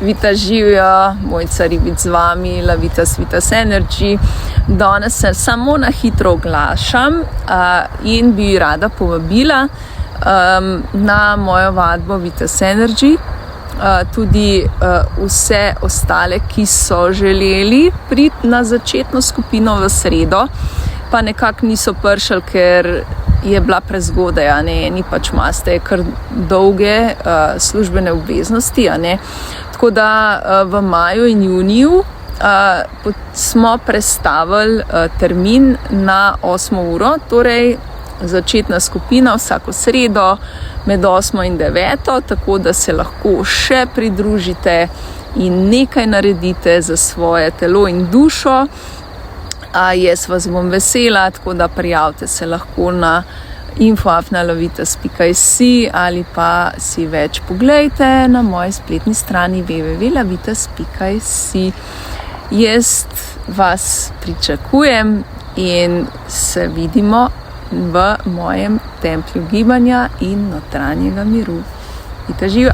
Vita živijo, Mojca Ribic z vami, Lavitas Vitas Energy. Danes se samo na hitro oglašam in bi rada povabila na mojo vadbo Vitas Energy. Tudi vse ostale, ki so želeli priti na začetno skupino v sredo, pa nekako niso prišli, ker je bila prezgodaj, eni pač imate kar dolge službene obveznosti, Tako da v maju in juniju smo prestavili termin na 8. uro, torej začetna skupina vsako sredo med 8. in 9. tako da se lahko še pridružite in nekaj naredite za svoje telo in dušo. Jaz vas bom vesela, tako da prijavite se lahko na info@lavitas.si ali pa si več poglejte na moji spletni strani www.lavitas.si. Jaz vas pričakujem in se vidimo v mojem templju gibanja in notranjega miru. Vita živa!